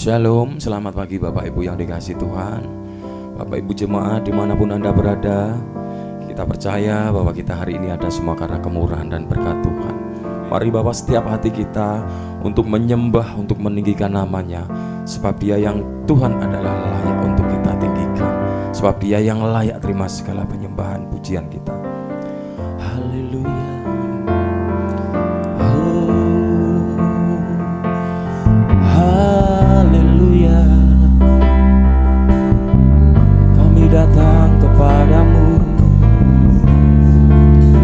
Shalom, selamat pagi Bapak Ibu yang dikasihi Tuhan. Bapak Ibu jemaat dimanapun Anda berada, kita percaya bahwa kita hari ini ada semua karena kemurahan dan berkat Tuhan. Mari bawa setiap hati kita untuk menyembah, untuk meninggikan namanya. Sebab Dia yang Tuhan adalah layak untuk kita tinggikan. Sebab Dia yang layak terima segala penyembahan pujian kita. Haleluya. Haleluya, kami datang kepadamu,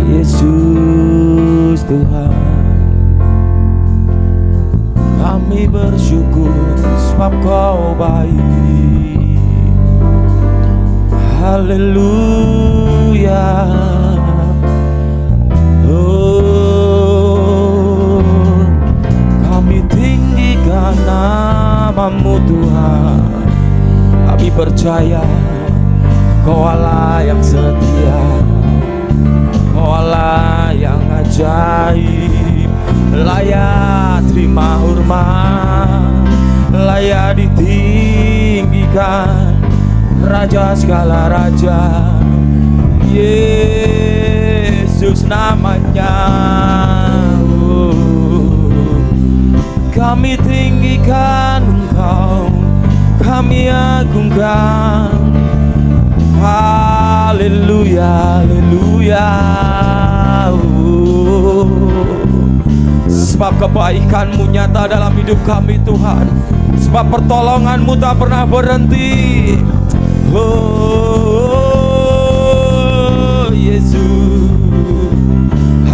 Yesus Tuhan. Kami bersyukur sebab Kau baik. Haleluya. Namamu Tuhan, kami percaya Kau Allah yang setia, Kau Allah yang ajaib, layak terima hormat, layak ditinggikan, Raja segala raja, Yesus namanya. Kami tinggikan Engkau, kami agungkan. Haleluya, haleluya. Sebab kebaikan-Mu nyata dalam hidup kami Tuhan. Sebab pertolongan-Mu tak pernah berhenti. Oh Yesus,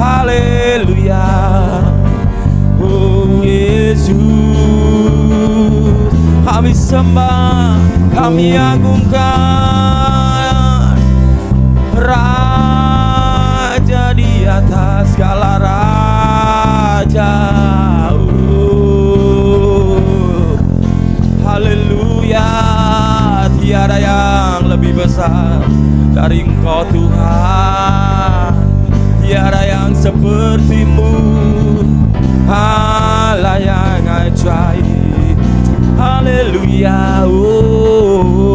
haleluya. Oh Yesus, kami sembah, kami agungkan, Raja di atas segala raja. Haleluya, tiada yang lebih besar dari Engkau Tuhan, tiada yang seperti-Mu. Allah yang ajaib, haleluya. Oh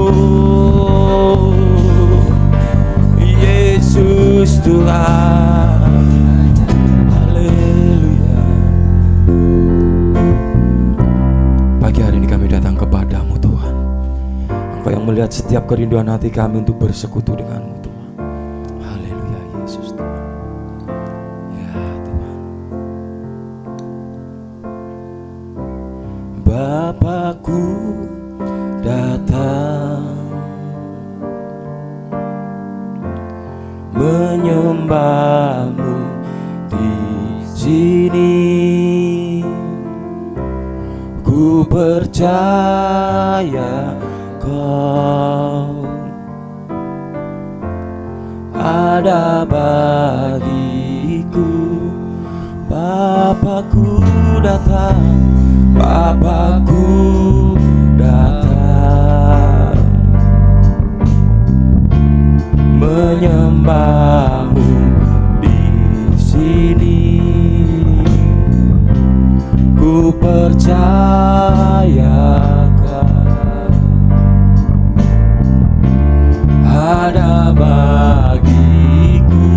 Yesus Tuhan, haleluya. Pagi hari ini kami datang kepadamu Tuhan. Engkau yang melihat setiap kerinduan hati kami untuk bersekutu denganmu Tuhan. Haleluya Yesus Tuhan. Bapakku datang menyembah-Mu di sini. Ku percaya Kau ada bagiku. Bapakku datang, Bapakku datang menyembah-Mu di sini. Ku percaya Kau ada bagiku.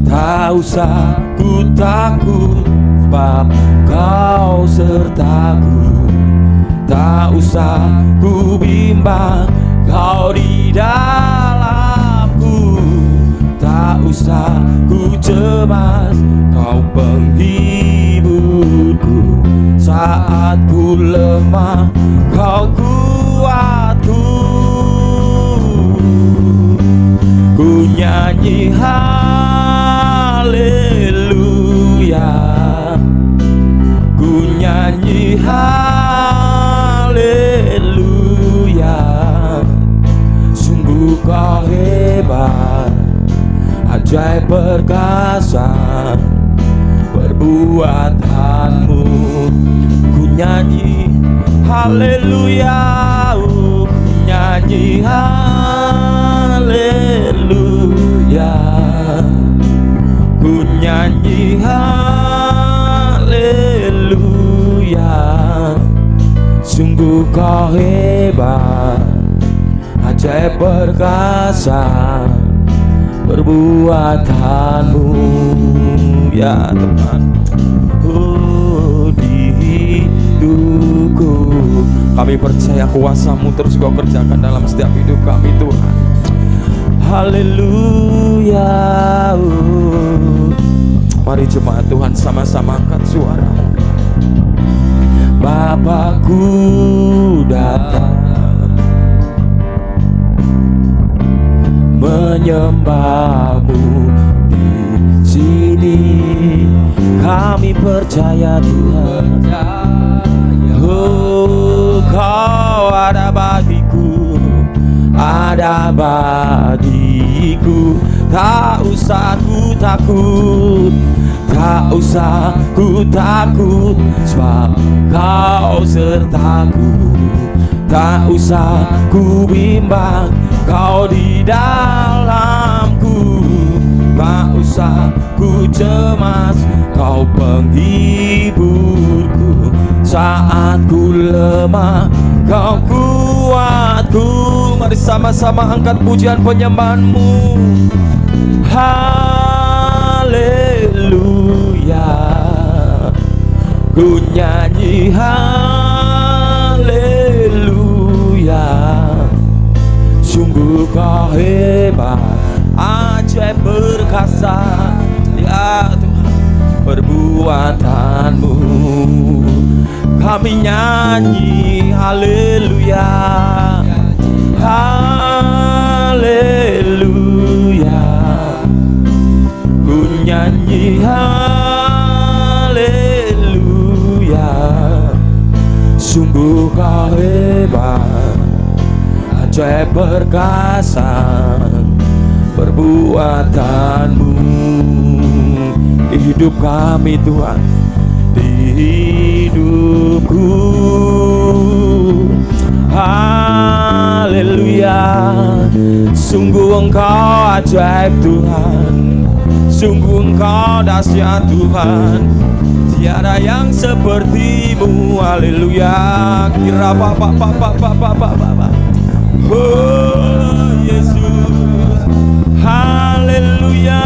Tak usah ku takut, sebab Kau sertaku. Tak usah ku bimbang, Kau di dalamku. Tak usah ku cemas, Kau penghiburku. Saat ku lemah, Kau kuatku. Ku nyanyi haleluya, ku nyanyi haleluya. Sungguh Kau hebat, ajaib perkasa perbuatan-Mu. Ku nyanyi haleluya, ku nyanyi haleluya, ku nyanyi haleluya. Sungguh kau hebat, ajaib perkasa perbuatanmu ya Tuhan. Di hidupku kami percaya kuasa-Mu terus Kau kerjakan dalam setiap hidup kami Tuhan. Haleluya. Mari jemaat Tuhan sama-sama angkat suara-Mu. Bapakku datang menyembah-Mu di sini. Kami percaya Tuhan, oh Kau ada bagiku, ada bagiku. Tak usah ku takut, tak usah ku takut, sebab Kau sertaku. Tak usah ku bimbang, Kau di dalamku. Tak usah ku cemas, Kau penghiburku. Saat ku lemah, Kau kuatku. Mari sama-sama angkat pujian penyembahan-Mu. Haleluya, ku nyanyi haleluya. Sungguh Kau hebat, ajaib perkasa ya Tuhan perbuatanmu. Kami nyanyi haleluya, haleluya. Ku nyanyi haleluya. Sungguh Kau hebat, ajaib perkasa perbuatanmu. Di hidup kami Tuhan, di hidupku. Haleluya. Sungguh Engkau ajaib Tuhan, sungguh Engkau dahsyat Tuhan. Tiada yang seperti-Mu. Haleluya. Kira Bapa. Oh Yesus, haleluya.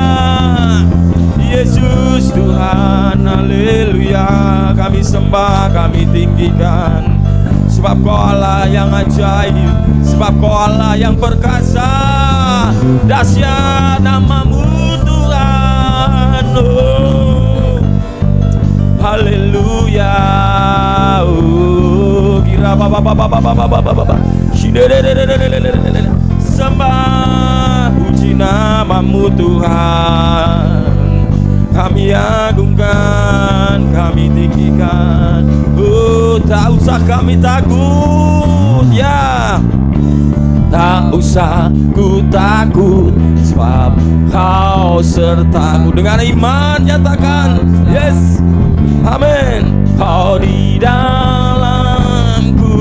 Yesus Tuhan, haleluya. Kami sembah, kami tinggikan, sebab Kau Allah yang ajaib, sebab Kau Allah yang perkasa. Dahsyat nama-Mu Tuhan. Oh haleluya. Oh kira Bapa. Sembah puji nama-Mu Tuhan. Kami agungkan, kami tinggikan. Oh tak usah kami takut ya, tak usah ku takut, sebab Kau sertaku. Dengan iman nyatakan yes, amin. Kau di dalamku,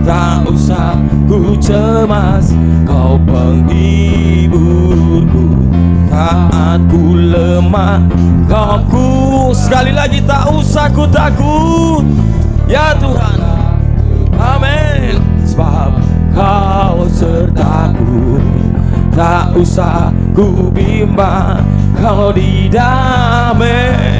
tak usah ku cemas, Kau penghiburku. Saat ku lemah, Kau ku. Sekali lagi, tak usah ku takut ya Tuhan, amin. Sebab Kau sertaku. Tak usah ku bimbang, Kau di dalam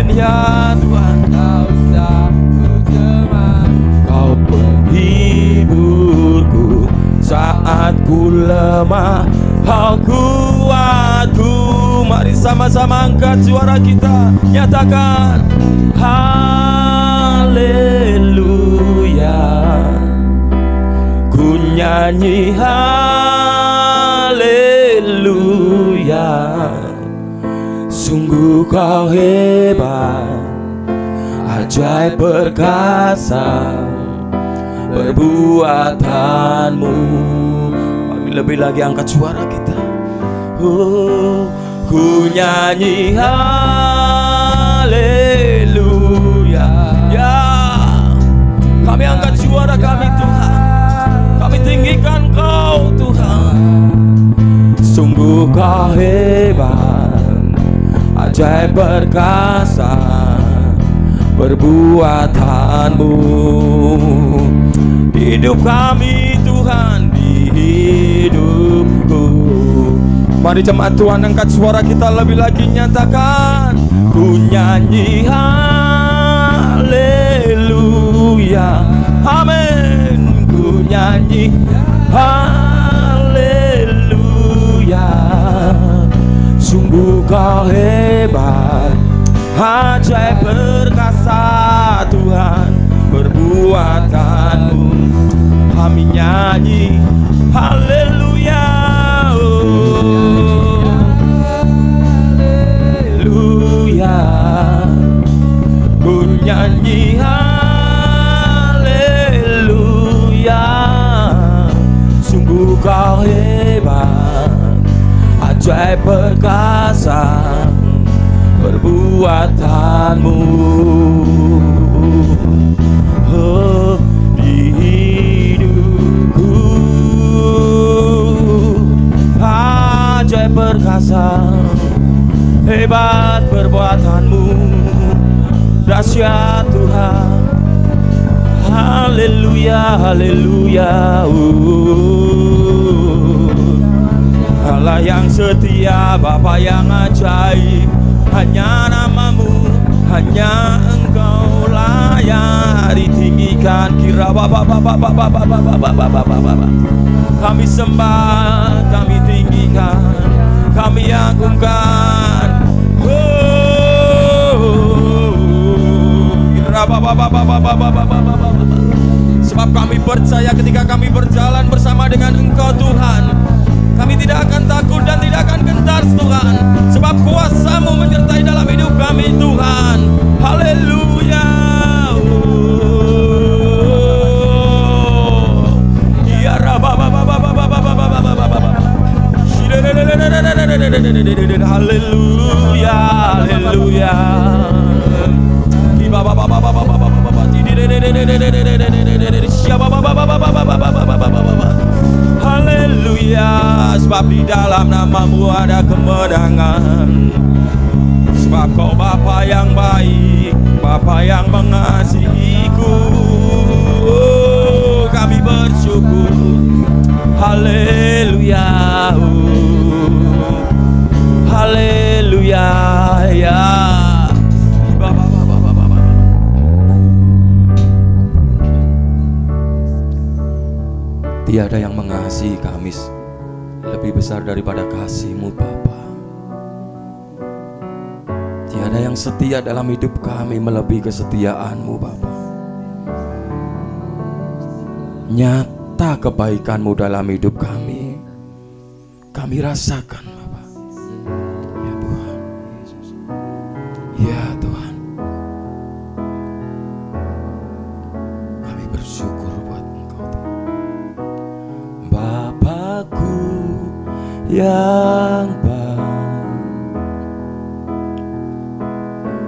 ya Tuhan. Tak usah ku cemas, Kau penghiburku. Saat ku lemah, Kau kuatku. Mari sama-sama angkat suara kita, nyatakan haleluya. Ku nyanyi haleluya. Sungguh Kau hebat, ajaib perkasa perbuatanmu. Lebih lagi angkat suara kita. Oh, ku nyanyi haleluya. Ya, kami angkat suara kami Tuhan. Kami tinggikan Kau Tuhan. Sungguh Kau hebat, ajaib perkasa perbuatanmu. hidup kami Tuhan, di hidupku. Mari jemaat Tuhan angkat suara kita lebih lagi, nyatakan ku nyanyi haleluya, amin. Ku nyanyi haleluya, sungguh kau hebat, ajaib perkasa Tuhan perbuatanmu. Kami nyanyi haleluya, haleluya. Ku nyanyi haleluya, sungguh kau hebat, ajaib perkasa perbuatanmu. Oh, di hidupku ajaib perkasa, hebat perbuatanmu, dahsyat Tuhan. Haleluya, haleluya. Allah yang setia, Bapa yang ajaib, hanya namamu, hanya Engkau layak ditinggikan. Kira kami sembah, kami tinggikan, kami agungkan. Sebab kami percaya ketika kami berjalan bersama dengan Engkau Tuhan, kami tidak akan takut dan tidak akan gentar Tuhan, sebab kuasa-Mu menyertai dalam hidup kami Tuhan. Haleluya. Haleluya, haleluya. Haleluya, sebab di dalam namamu ada kemenangan. Sebab kau Bapa yang baik, Bapa yang mengasihiku. Oh, kami bersyukur. Haleluya, haleluya, ya. Tiada yang mengasihi kami lebih besar daripada kasih-Mu Bapa. Tiada yang setia dalam hidup kami melebihi kesetiaan-Mu Bapa. Nyata kebaikan-Mu dalam hidup kami rasakan Bapa. Ya Tuhan Yesus, ya Tuhan, kami bersyukur buat Engkau Tuhan. Bapakku yang baik,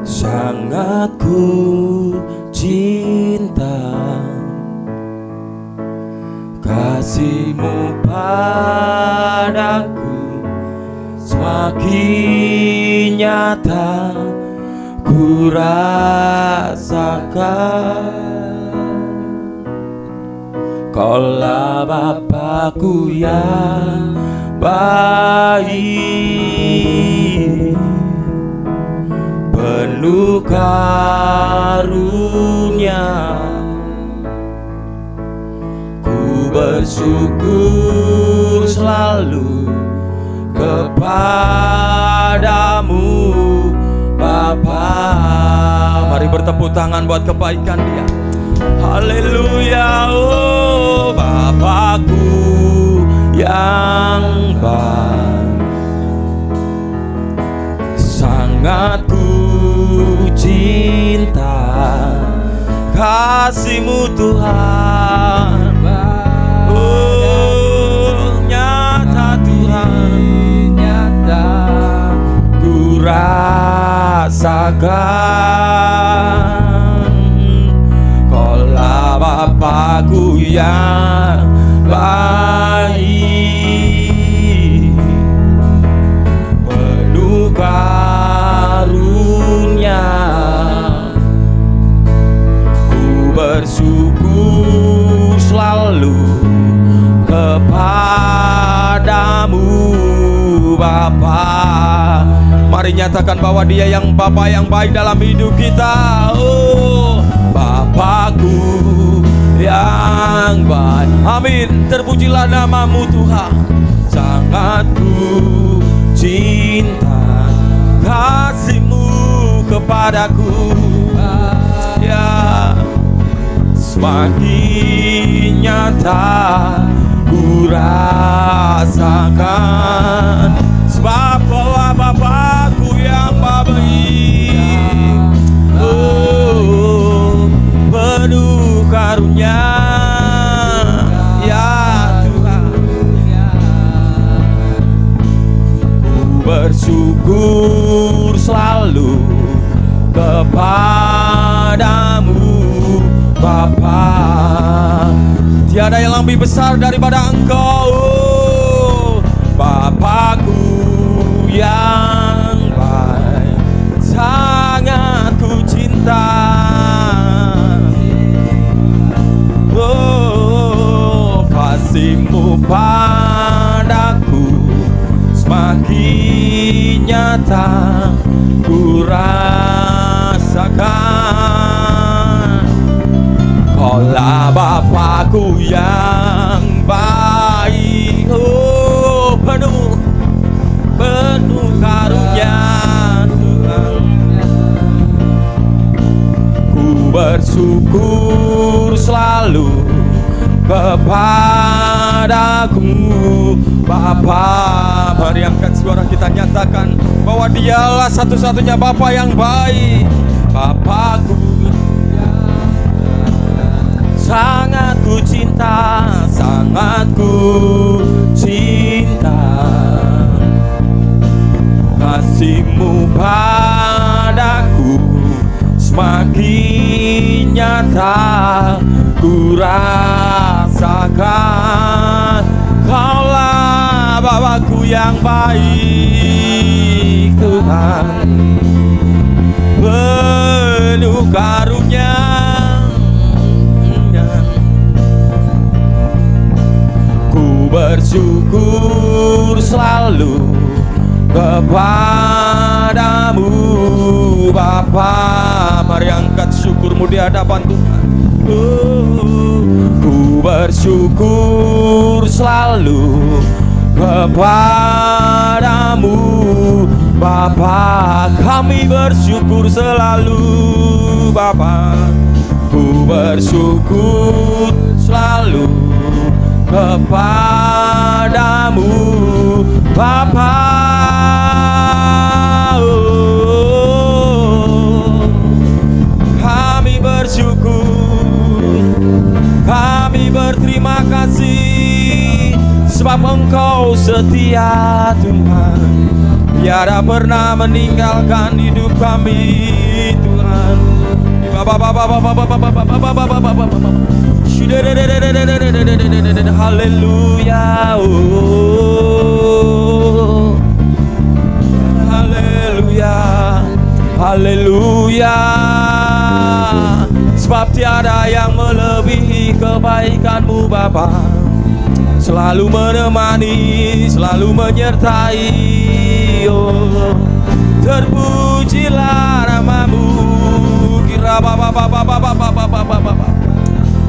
sangat ku cinta, kasih-Mu padaku semakin nyata ku rasakan. Kaulah Bapakku yang baik, penuh karunia. Ku bersyukur selalu kepadamu Bapa. Mari bertepuk tangan buat kebaikan Dia. Haleluya, oh Bapakku yang baik, sangat ku cinta, kasih-Mu Tuhan. Oh nyata Tuhan, nyata ku rasakan. Bapakku yang baik, penuh karunia. Ku bersyukur selalu kepadamu Bapa. Mari nyatakan bahwa Dia yang Bapa yang baik dalam hidup kita. Oh, Bapakku yang baik. Amin. Terpujilah namamu Tuhan. Sangat ku cinta kasih-Mu kepadaku. Ya, semakin nyata ku rasakan, sebab Kaulah Bapakku yang baik. Oh, penuh karunia ya Tuhan. Ku bersyukur selalu kepadamu Bapa. Tiada yang lebih besar daripada Engkau, Bapakku yang baik. Sangat ku cinta, oh, kasih-Mu padaku semakin nyata ku rasakan. Kaulah Bapakku yang baik, oh, penuh karunia Tuhan. Ku bersyukur selalu kepadamu Bapa. Mari angkat suara kita nyatakan bahwa Dialah satu-satunya Bapa yang baik. Bapakku sangat ku cinta, sangat ku cinta. Kasih-Mu padaku semakin nyata ku rasakan. Kaulah Bapakku yang baik Tuhan, penuh karunia. Ku bersyukur selalu kepadamu Bapa. Mari angkat syukurmu di hadapan Tuhan. Ku bersyukur selalu kepadamu Bapa. Kami bersyukur selalu Bapa. Ku bersyukur selalu kepadamu Bapa. Oh, kami bersyukur, kami berterima kasih, sebab Engkau setia Tuhan. Tiada pernah meninggalkan hidup kami Tuhan. Haleluya, oh, haleluya, haleluya. Sebab tiada yang melebihi kebaikan-Mu Bapa. Selalu menemani, selalu menyertai, oh, terpujilah namamu. Kira Bapa.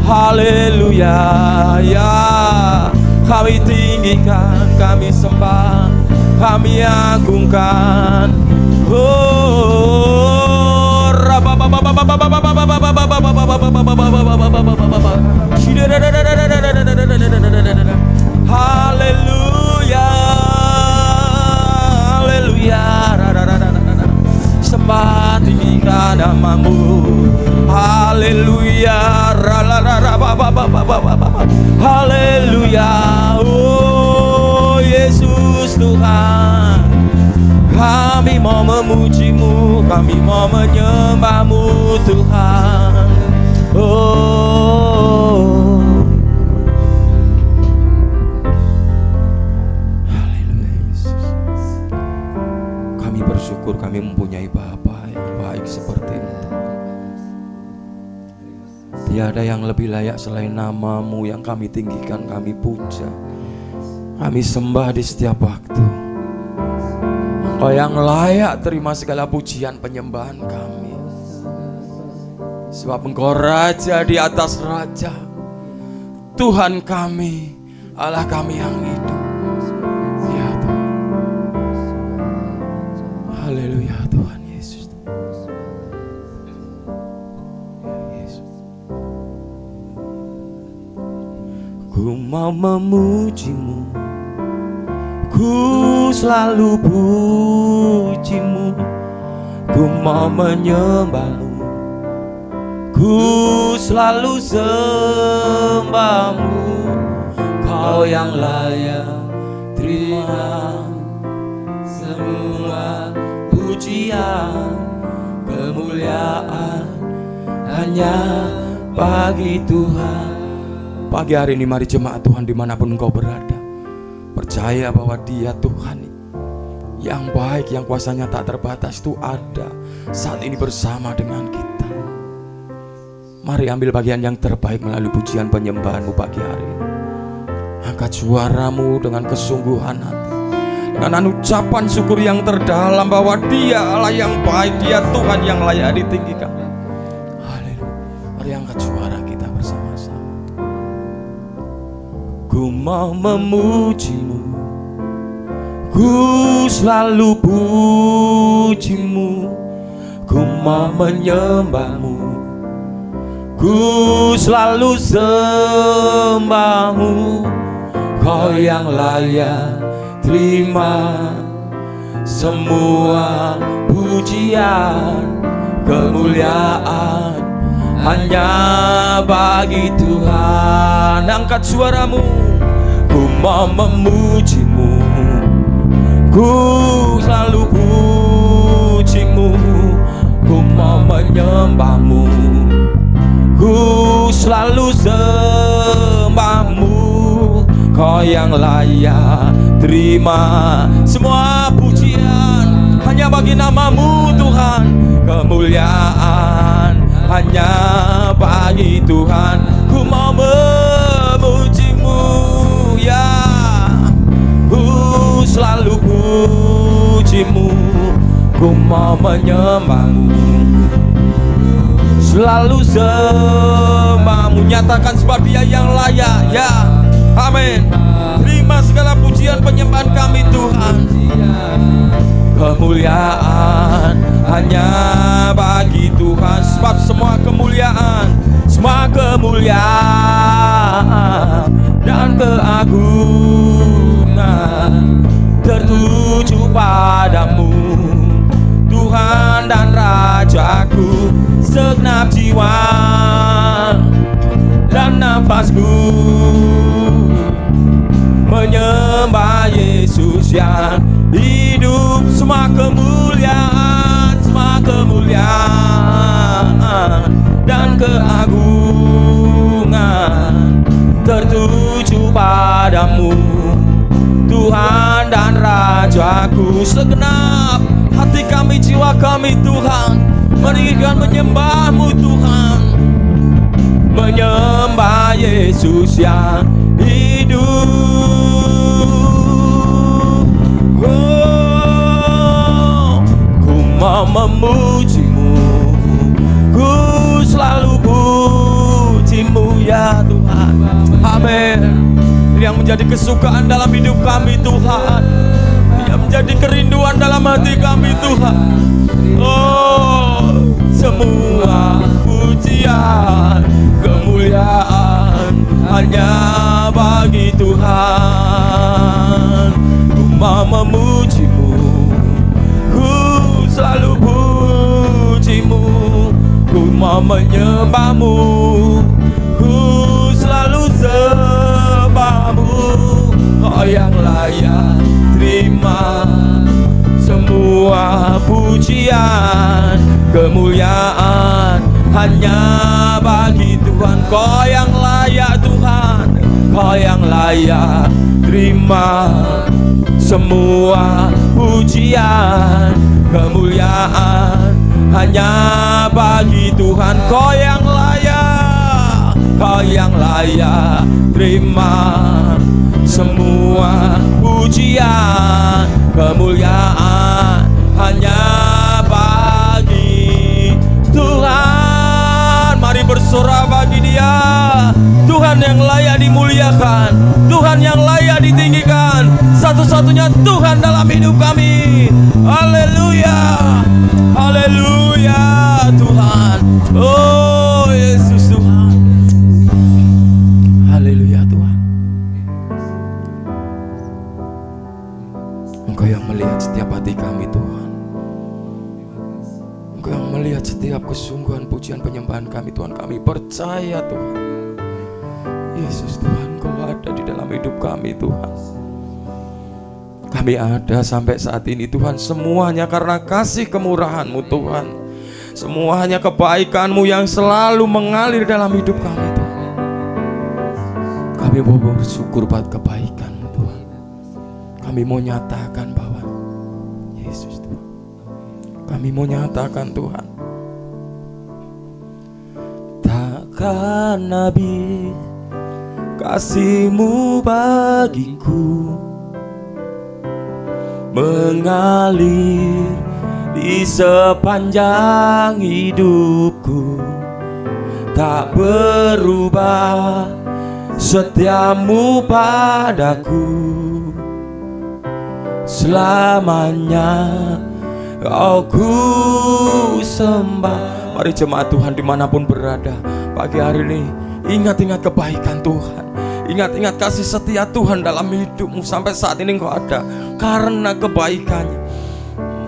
Haleluya, ya, kami tinggikan, kami sembah, kami agungkan. Oh, haleluya, haleluya. Sembah tinggikan namamu. Haleluya, haleluya. Oh Yesus Tuhan, kami mau memuji-Mu, kami mau menyembah-Mu Tuhan. Oh, haleluya Yesus. Kami bersyukur kami mempunyai Bapa yang baik seperti-Mu. Tiada yang lebih layak selain nama-Mu yang kami tinggikan, kami puja, kami sembah di setiap waktu. Engkau yang layak terima segala pujian penyembahan kami, sebab Engkau Raja di atas raja, Tuhan kami, Allah kami yang hidup. Ya Tuhan, haleluya Tuhan Yesus. Ku mau memuji-Mu, ku selalu puji-Mu, ku mau menyembah-Mu, ku selalu sembah-Mu. Kau yang layak terima semua pujian, kemuliaan hanya bagi Tuhan. Pagi hari ini mari jemaat Tuhan dimanapun engkau berada, percaya bahwa Dia Tuhan yang baik, yang kuasanya tak terbatas itu ada saat ini bersama dengan kita. Mari ambil bagian yang terbaik melalui pujian penyembahan-Mu pagi hari ini. Angkat suaramu dengan kesungguhan hati, dengan ucapan syukur yang terdalam bahwa Dia Allah yang baik, Dia Tuhan yang layak ditinggikan. Haleluya. Mari angkat suara kita bersama-sama. Ku mau memuji-Mu, ku selalu puji-Mu, ku mau menyembah-Mu, ku selalu sembah-Mu. Kau yang layak terima semua pujian, kemuliaan hanya bagi Tuhan. Angkat suaramu. Ku mau memuji-Mu, ku selalu puji-Mu, ku mau menyembah-Mu, ku selalu sembah-Mu. Kau yang layak terima semua pujian, hanya bagi nama-Mu Tuhan. Kemuliaan hanya bagi Tuhan. Ku mau memuji-Mu, ya, ku selalu puji-Mu, ku mau menyembah-Mu, selalu sembah-Mu. Nyatakan sebab Dia yang layak, ya. Amin. Terima segala pujian penyembahan kami Tuhan. Kemuliaan hanya bagi Tuhan, sebab semua kemuliaan dan keagungan tertuju padamu, Tuhan dan Rajaku. Segenap jiwa dan nafasku menyembah Yesus yang hidup. Semua kemuliaan dan keagungan tertuju padamu, Tuhan dan Rajaku. Segenap hati kami, jiwa kami Tuhan, meninggikan menyembah-Mu Tuhan, menyembah Yesus yang hidup. Ku mau memuji-Mu, ku selalu puji-Mu, ya Tuhan. Amin. Yang menjadi kesukaan dalam hidup kami Tuhan, yang menjadi kerinduan dalam hati kami Tuhan. Oh, semua pujian, kemuliaan hanya bagi Tuhan. Ku mau memuji-Mu, ku selalu puji-Mu, ku mau menyembah-Mu, ku selalu sembah-Mu. Kau yang layak terima semua pujian, kemuliaan hanya bagi Tuhan. Kau yang layak Tuhan, Kau yang layak terima semua pujian, kemuliaan hanya bagi Tuhan. Kau yang layak, Kau yang layak terima semua pujian, kemuliaan hanya bagi Tuhan. Mari bersorak bagi Dia, Tuhan yang layak dimuliakan, Tuhan yang layak ditinggikan, satu-satunya Tuhan dalam hidup kami. Haleluya, haleluya Tuhan. Oh Yesus Tuhan, haleluya Tuhan. Engkau yang melihat setiap hati kami Tuhan, Engkau yang melihat setiap kesungguhan pujian penyembahan kami Tuhan. Kami percaya Tuhan, Yesus Tuhan, Kau ada di dalam hidup kami Tuhan. Kami ada sampai saat ini Tuhan, semuanya karena kasih kemurahan-Mu Tuhan. Semuanya kebaikan-Mu yang selalu mengalir dalam hidup kami Tuhan. Kami mau bersyukur buat kebaikan-Mu Tuhan. Kami mau nyatakan bahwa Yesus Tuhan, kami mau nyatakan Tuhan, takkan habis kasih-Mu bagiku, mengalir di sepanjang hidupku, tak berubah setiamu padaku, selamanya Kau ku sembah. Mari jemaat Tuhan dimanapun berada pagi hari ini, ingat-ingat kebaikan Tuhan, ingat-ingat kasih setia Tuhan dalam hidupmu. Sampai saat ini Engkau ada karena kebaikannya.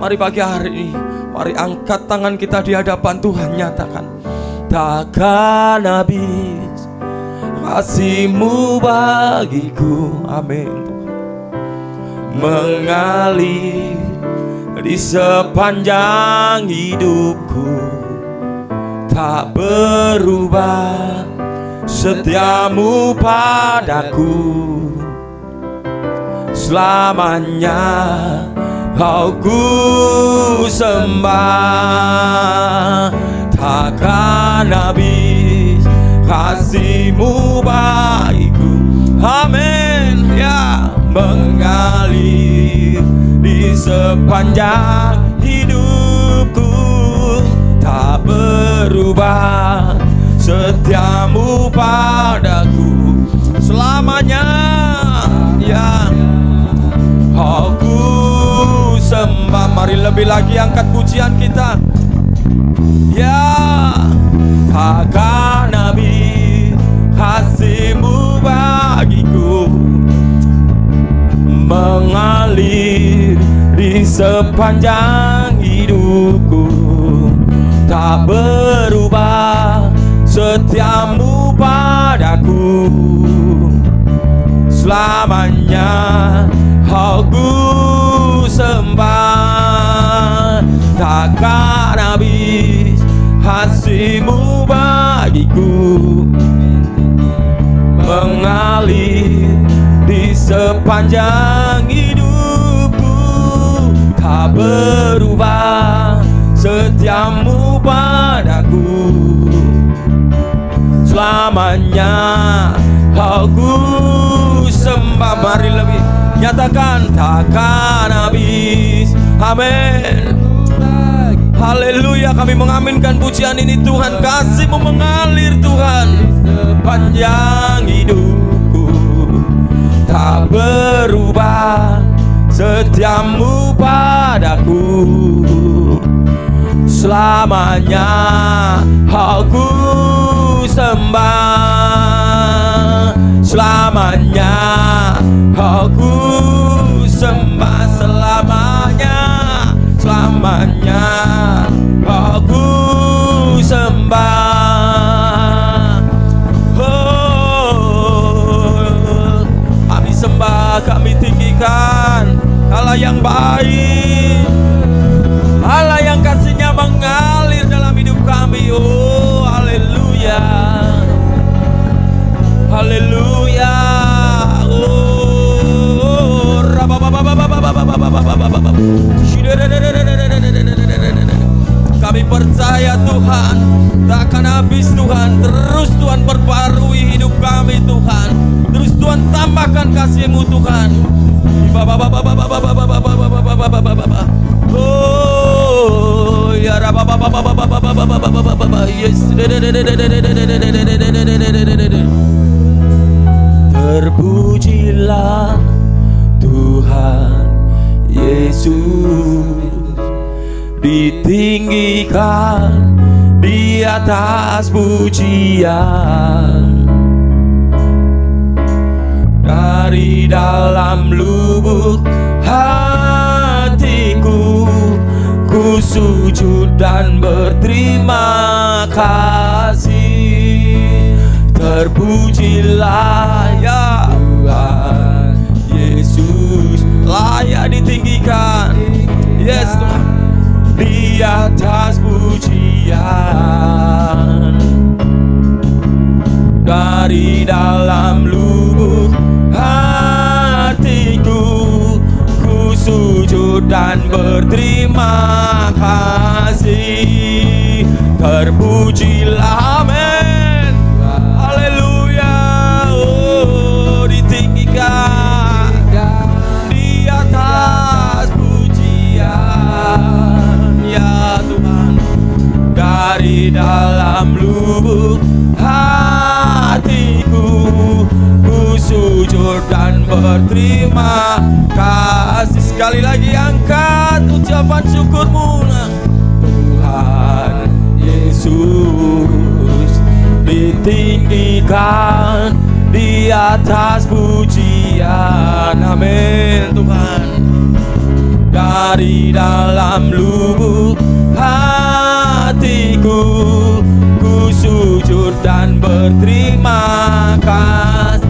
Mari pagi hari ini, mari angkat tangan kita di hadapan Tuhan, nyatakan, takkan habis kasih-Mu bagiku, amin Tuhan, mengalir di sepanjang hidupku, tak berubah setiamu padaku, selamanya Kau ku sembah. Takkan habis kasih-Mu bagiku, amin ya, mengalir di sepanjang hidupku, tak berubah setiamu padaku, selamanya ya aku sembah. Mari lebih lagi angkat pujian kita, ya. Takkan habis kasih-Mu bagiku, mengalir di sepanjang hidupku, tak berubah setiamu padaku, selamanya aku sembah. Takkan habis kasih-Mu bagiku, mengalir di sepanjang hidupku, tak berubah setiamu padaku, selamanya aku sembah. Mari lebih nyatakan, takkan habis, amin. Haleluya, kami mengaminkan pujian ini Tuhan. kasih-Mu mengalir Tuhan sepanjang hidupku, tak berubah setiamu padaku, selamanya aku sembah, selamanya aku sembah, selamanya, selamanya aku sembah. Oh, kami sembah, kami tinggikan Allah yang baik, Allah yang kasih-Nya mengalir dalam hidup kami. Oh, haleluya, haleluya. Oh, akan habis Tuhan. Terus Tuhan perbarui hidup kami Tuhan. Terus Tuhan tambahkan kasih-Mu Tuhan. Oh ya yes. Terpujilah Tuhan Yesus, ditinggikan di atas pujian. Dari dalam lubuk hatiku, ku sujud dan berterima kasih. Terpujilah ya Tuhan Yesus, layak ditinggikan. Yes Tuhan, di atas pujian. Dari dalam lubuk hatiku, ku sujud dan berterima kasih. Terpujilah, amin, haleluya. Oh, ditinggikan di atas pujian ya Tuhan. Dari dalam lubuk hatiku, ku sujud dan berterima kasih. Sekali lagi angkat ucapan syukurmu Tuhan Yesus, ditinggikan di atas pujian, amin Tuhan. Dari dalam lubuk hatiku, ku sujud dan berterima kasih.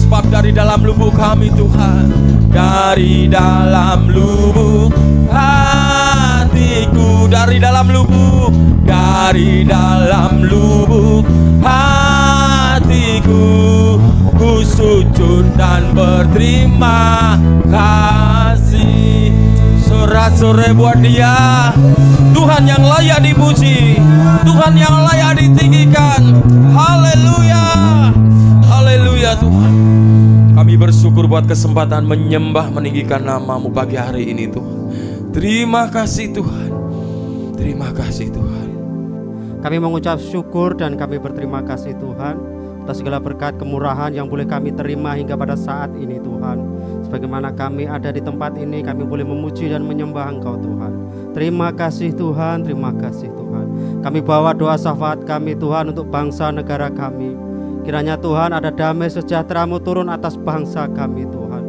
Sebab dari dalam lubuk kami Tuhan, dari dalam lubuk hatiku, dari dalam lubuk hatiku, ku sujud dan berterima kasih. Sorak-sorai buat Dia, Tuhan yang layak dipuji, Tuhan yang layak ditinggikan. Haleluya, haleluya Tuhan. Kami bersyukur buat kesempatan menyembah, meninggikan nama-Mu pagi hari ini Tuhan. Terima kasih Tuhan, terima kasih Tuhan. Kami mengucap syukur dan kami berterima kasih Tuhan atas segala berkat kemurahan yang boleh kami terima hingga pada saat ini Tuhan. Sebagaimana kami ada di tempat ini, kami boleh memuji dan menyembah Engkau Tuhan. Terima kasih Tuhan, terima kasih Tuhan. Kami bawa doa syafaat kami Tuhan untuk bangsa negara kami. Kiranya Tuhan ada damai sejahtera-Mu turun atas bangsa kami Tuhan.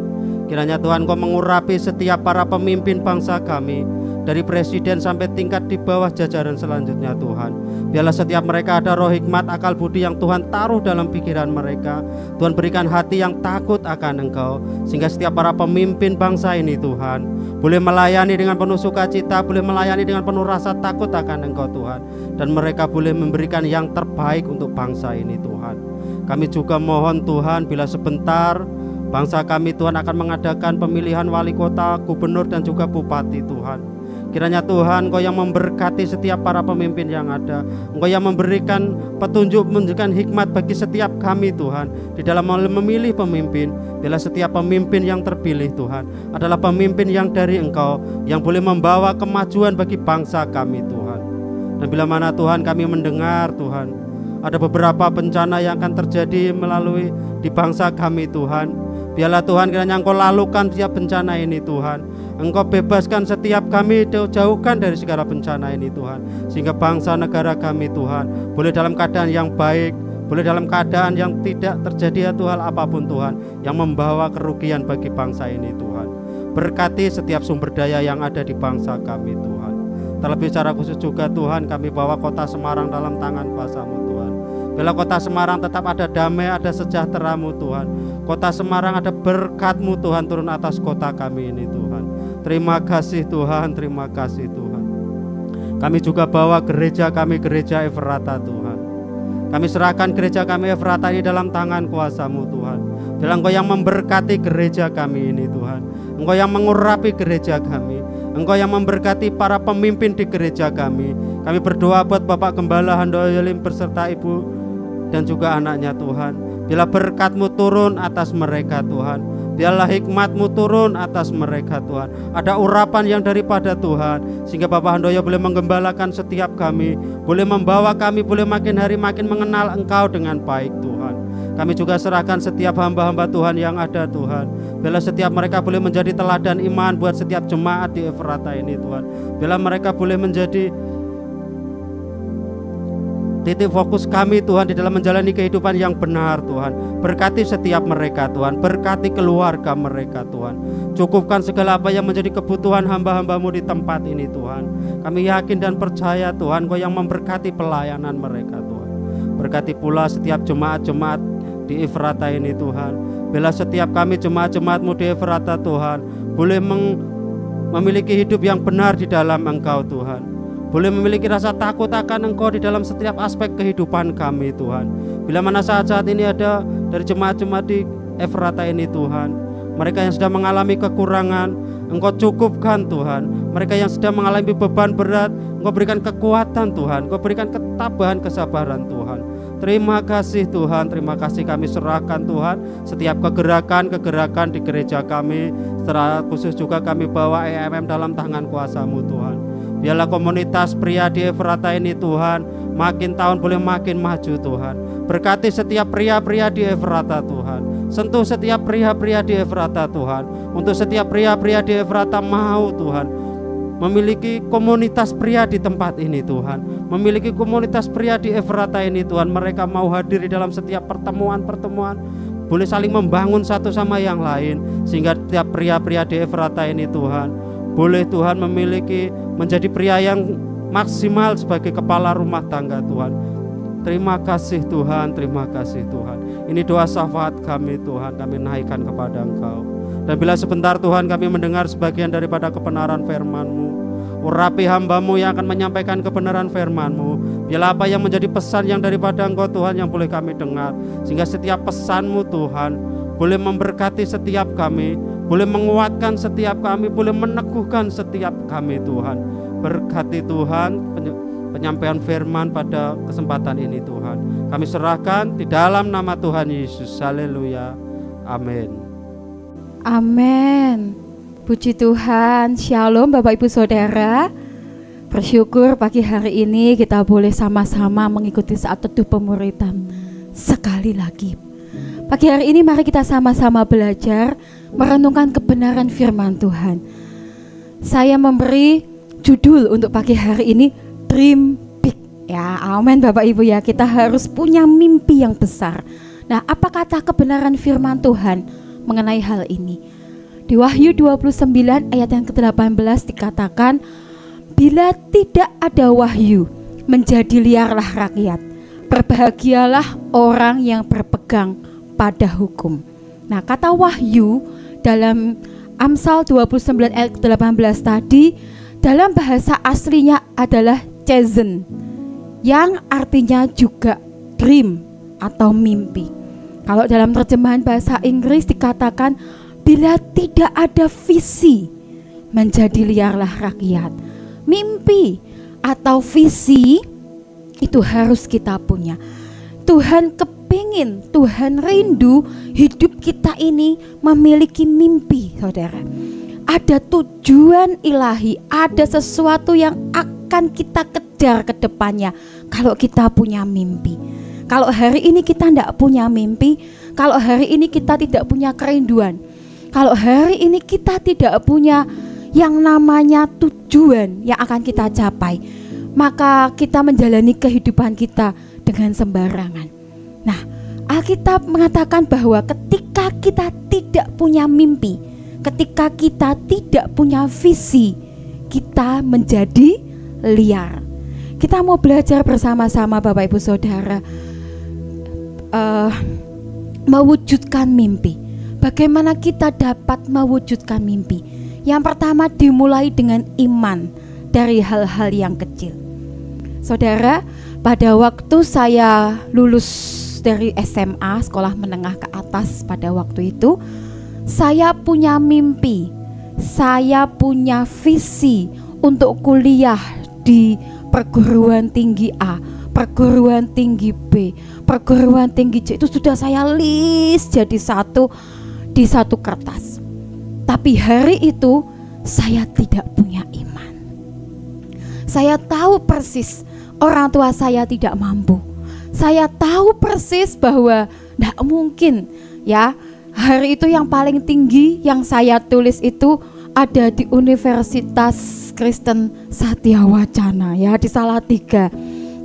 Kiranya Tuhan Kau mengurapi setiap para pemimpin bangsa kami, dari presiden sampai tingkat di bawah jajaran selanjutnya Tuhan. Biarlah setiap mereka ada roh hikmat, akal budi yang Tuhan taruh dalam pikiran mereka. Tuhan berikan hati yang takut akan Engkau, sehingga setiap para pemimpin bangsa ini Tuhan boleh melayani dengan penuh sukacita, boleh melayani dengan penuh rasa takut akan Engkau Tuhan. Dan mereka boleh memberikan yang terbaik untuk bangsa ini Tuhan. Kami juga mohon Tuhan, bila sebentar bangsa kami Tuhan akan mengadakan pemilihan wali kota, gubernur dan juga bupati Tuhan. Kiranya Tuhan Engkau yang memberkati setiap para pemimpin yang ada. Engkau yang memberikan petunjuk, memberikan hikmat bagi setiap kami Tuhan di dalam memilih pemimpin. Bila setiap pemimpin yang terpilih Tuhan adalah pemimpin yang dari Engkau, yang boleh membawa kemajuan bagi bangsa kami Tuhan. Dan bila mana Tuhan kami mendengar Tuhan ada beberapa bencana yang akan terjadi melalui di bangsa kami Tuhan, biarlah Tuhan kiranya Engkau lalukan setiap bencana ini Tuhan. Engkau bebaskan setiap kami, jauhkan dari segala bencana ini Tuhan, sehingga bangsa negara kami Tuhan boleh dalam keadaan yang baik, boleh dalam keadaan yang tidak terjadi satu hal apapun Tuhan yang membawa kerugian bagi bangsa ini Tuhan. Berkati setiap sumber daya yang ada di bangsa kami Tuhan. Terlebih secara khusus juga Tuhan, kami bawa kota Semarang dalam tangan kuasa-Mu Tuhan. Bila kota Semarang tetap ada damai, ada sejahtera-Mu Tuhan. Kota Semarang ada berkat-Mu Tuhan turun atas kota kami ini Tuhan. Terima kasih Tuhan, terima kasih Tuhan. Kami juga bawa gereja kami, gereja Efrata Tuhan. Kami serahkan gereja kami Efrata ini dalam tangan kuasa-Mu Tuhan. Bila Engkau yang memberkati gereja kami ini Tuhan, Engkau yang mengurapi gereja kami, Engkau yang memberkati para pemimpin di gereja kami. Kami berdoa buat Bapak Gembala Handoyo Lim beserta Ibu dan juga anaknya Tuhan. Biarlah berkat-Mu turun atas mereka Tuhan. Biarlah hikmat-Mu turun atas mereka Tuhan. Ada urapan yang daripada Tuhan, sehingga Bapak Handoyo boleh menggembalakan setiap kami, boleh membawa kami, boleh makin hari makin mengenal Engkau dengan baik Tuhan. Kami juga serahkan setiap hamba-hamba Tuhan yang ada Tuhan. Biarlah setiap mereka boleh menjadi teladan iman buat setiap jemaat di Efrata ini Tuhan. Biarlah mereka boleh menjadi titik fokus kami Tuhan di dalam menjalani kehidupan yang benar Tuhan. Berkati setiap mereka Tuhan, berkati keluarga mereka Tuhan. Cukupkan segala apa yang menjadi kebutuhan hamba-hamba-Mu di tempat ini Tuhan. Kami yakin dan percaya Tuhan, Kau yang memberkati pelayanan mereka Tuhan. Berkati pula setiap jemaat-jemaat di Efrata ini Tuhan. Bila setiap kami jemaat-jemaat-Mu di Efrata Tuhan boleh memiliki hidup yang benar di dalam Engkau Tuhan. Boleh memiliki rasa takut akan Engkau di dalam setiap aspek kehidupan kami Tuhan. Bila mana saat-saat ini ada dari jemaat-jemaat di Efrata ini Tuhan, mereka yang sedang mengalami kekurangan, Engkau cukupkan Tuhan. Mereka yang sedang mengalami beban berat, Engkau berikan kekuatan Tuhan, Engkau berikan ketabahan, kesabaran Tuhan. Terima kasih Tuhan, terima kasih kami serahkan Tuhan setiap kegerakan-kegerakan di gereja kami. Secara khusus juga kami bawa EMM dalam tangan kuasa-Mu Tuhan. Biarlah komunitas pria di Efrata ini Tuhan makin tahun boleh makin maju Tuhan. Berkati setiap pria-pria di Efrata Tuhan. Sentuh setiap pria-pria di Efrata Tuhan. Untuk setiap pria-pria di Efrata mau Tuhan memiliki komunitas pria di tempat ini Tuhan. Memiliki komunitas pria di Efrata ini Tuhan. Mereka mau hadir di dalam setiap pertemuan-pertemuan, boleh saling membangun satu sama yang lain, sehingga setiap pria-pria di Efrata ini Tuhan boleh Tuhan memiliki menjadi pria yang maksimal sebagai kepala rumah tangga Tuhan. Terima kasih Tuhan, terima kasih Tuhan. Ini doa syafaat kami Tuhan, kami naikkan kepada Engkau. Dan bila sebentar Tuhan kami mendengar sebagian daripada kebenaran firman-Mu, urapi hamba-Mu yang akan menyampaikan kebenaran firman-Mu. Biarlah apa yang menjadi pesan yang daripada Engkau Tuhan yang boleh kami dengar, sehingga setiap pesan-Mu Tuhan boleh memberkati setiap kami, boleh menguatkan setiap kami, boleh meneguhkan setiap kami Tuhan. Berkati Tuhan penyampaian firman pada kesempatan ini Tuhan. Kami serahkan di dalam nama Tuhan Yesus. Haleluya. Amin. Amin. Puji Tuhan. Shalom Bapak Ibu Saudara. Bersyukur pagi hari ini kita boleh sama-sama mengikuti saat teduh pemuritan. Sekali lagi pagi hari ini mari kita sama-sama belajar merenungkan kebenaran firman Tuhan. Saya memberi judul untuk pagi hari ini Dream Big. Ya, amin Bapak Ibu ya. Kita harus punya mimpi yang besar. Nah, apa kata kebenaran firman Tuhan mengenai hal ini? Di Wahyu 29 ayat yang ke-18 dikatakan, bila tidak ada wahyu, menjadi liarlah rakyat. Berbahagialah orang yang berpegang pada hukum. Nah, kata wahyu dalam Amsal 29 ayat 18 tadi dalam bahasa aslinya adalah chazen, yang artinya juga dream atau mimpi. Kalau dalam terjemahan bahasa Inggris dikatakan bila tidak ada visi, menjadi liarlah rakyat. Mimpi atau visi itu harus kita punya. Tuhan kepingin, Tuhan rindu hidup kita ini memiliki mimpi, saudara. Ada tujuan ilahi, ada sesuatu yang akan kita kejar ke depannya kalau kita punya mimpi. Kalau hari ini kita tidak punya mimpi, kalau hari ini kita tidak punya kerinduan, kalau hari ini kita tidak punya yang namanya tujuan yang akan kita capai, maka kita menjalani kehidupan kita dengan sembarangan. Nah, Alkitab mengatakan bahwa ketika kita tidak punya mimpi, ketika kita tidak punya visi, kita menjadi liar. Kita mau belajar bersama-sama Bapak Ibu Saudara mewujudkan mimpi. Bagaimana kita dapat mewujudkan mimpi? Yang pertama dimulai dengan iman dari hal-hal yang kecil. Saudara, pada waktu saya lulus dari SMA, sekolah menengah ke atas pada waktu itu, saya punya mimpi saya punya visi untuk kuliah di perguruan tinggi A, perguruan tinggi B, perguruan tinggi C. Itu sudah saya list jadi satu di satu kertas. Tapi hari itu saya tidak punya iman. Saya tahu persis orang tua saya tidak mampu. Saya tahu persis bahwa tidak mungkin ya. Hari itu yang paling tinggi yang saya tulis itu ada di Universitas Kristen Satya Wacana ya, di Salatiga.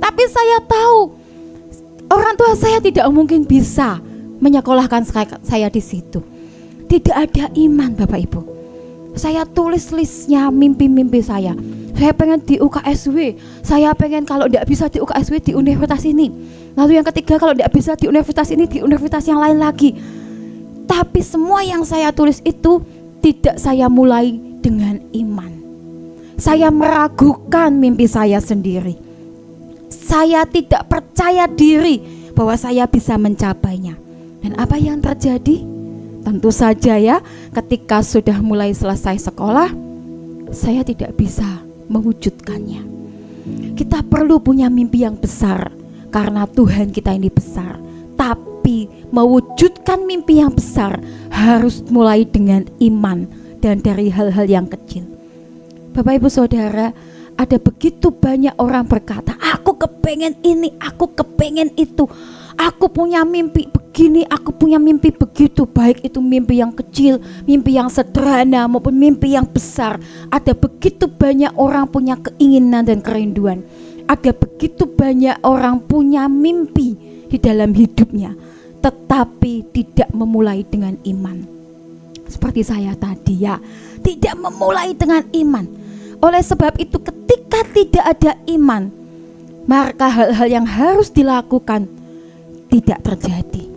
Tapi saya tahu orang tua saya tidak mungkin bisa menyekolahkan saya di situ. Tidak ada iman Bapak Ibu. Saya tulis listnya mimpi-mimpi saya. Saya pengen di UKSW, saya pengen kalau tidak bisa di UKSW di universitas ini. Lalu yang ketiga kalau tidak bisa di universitas ini di universitas yang lain lagi. Tapi semua yang saya tulis itu tidak saya mulai dengan iman. Saya meragukan mimpi saya sendiri. Saya tidak percaya diri bahwa saya bisa mencapainya. Dan apa yang terjadi? Tentu saja ya, ketika sudah mulai selesai sekolah, saya tidak bisa mewujudkannya. Kita perlu punya mimpi yang besar karena Tuhan kita ini besar. Tapi mewujudkan mimpi yang besar harus mulai dengan iman dan dari hal-hal yang kecil. Bapak Ibu Saudara, ada begitu banyak orang berkata, aku kepengen ini, aku kepengen itu, aku punya mimpi begini, aku punya mimpi begitu. Baik itu mimpi yang kecil, mimpi yang sederhana maupun mimpi yang besar. Ada begitu banyak orang punya keinginan dan kerinduan. Ada begitu banyak orang punya mimpi di dalam hidupnya, tetapi tidak memulai dengan iman. Seperti saya tadi ya, tidak memulai dengan iman. Oleh sebab itu ketika tidak ada iman, maka hal-hal yang harus dilakukan tidak terjadi.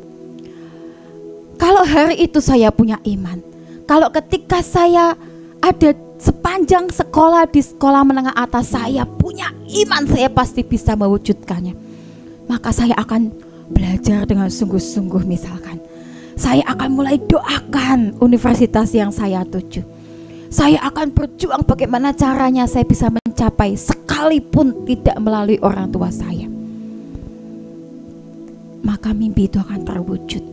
Kalau hari itu saya punya iman, kalau ketika saya ada sepanjang sekolah di sekolah menengah atas saya punya iman, saya pasti bisa mewujudkannya. Maka saya akan belajar dengan sungguh-sungguh. Misalkan saya akan mulai doakan universitas yang saya tuju. Saya akan berjuang bagaimana caranya saya bisa mencapai sekalipun tidak melalui orang tua saya. Maka mimpi itu akan terwujud.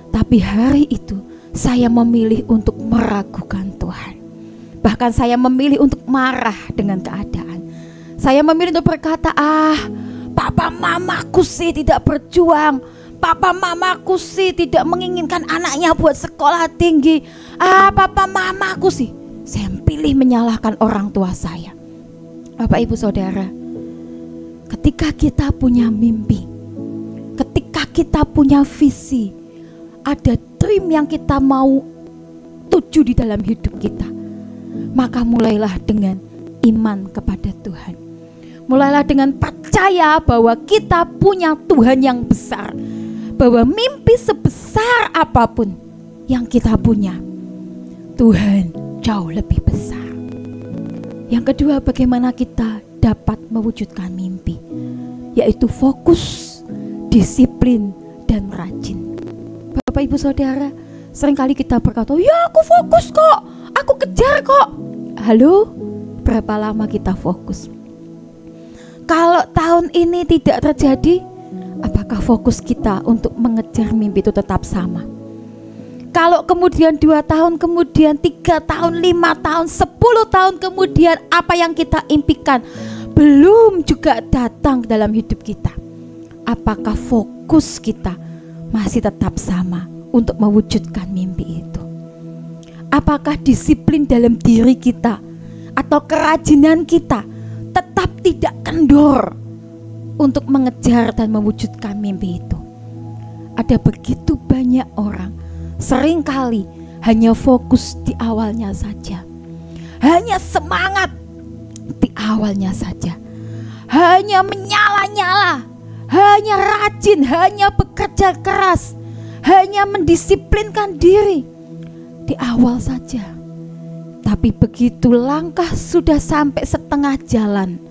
Tapi hari itu saya memilih untuk meragukan Tuhan. Bahkan saya memilih untuk marah dengan keadaan. Saya memilih untuk berkata, papa mamaku sih tidak berjuang, papa mamaku sih tidak menginginkan anaknya buat sekolah tinggi, papa mamaku sih. Saya pilih menyalahkan orang tua saya. Bapak Ibu Saudara, ketika kita punya mimpi, ketika kita punya visi, ada dream yang kita mau tuju di dalam hidup kita, maka mulailah dengan iman kepada Tuhan. Mulailah dengan percaya bahwa kita punya Tuhan yang besar, bahwa mimpi sebesar apapun yang kita punya, Tuhan jauh lebih besar. Yang kedua, bagaimana kita dapat mewujudkan mimpi, yaitu fokus, disiplin, dan rajin. Bapak Ibu Saudara, seringkali kita berkata, ya aku fokus kok, aku kejar kok. Halo, berapa lama kita fokus? Kalau tahun ini tidak terjadi, apakah fokus kita untuk mengejar mimpi itu tetap sama? Kalau kemudian 2 tahun kemudian, 3 tahun, 5 tahun, 10 tahun kemudian, apa yang kita impikan belum juga datang dalam hidup kita, apakah fokus kita masih tetap sama untuk mewujudkan mimpi itu? Apakah disiplin dalam diri kita atau kerajinan kita tetap tidak kendor untuk mengejar dan mewujudkan mimpi itu? Ada begitu banyak orang seringkali hanya fokus di awalnya saja, hanya semangat di awalnya saja, hanya menyala-nyala, hanya rajin, hanya bekerja keras, hanya mendisiplinkan diri di awal saja. Tapi begitu langkah sudah sampai setengah jalan,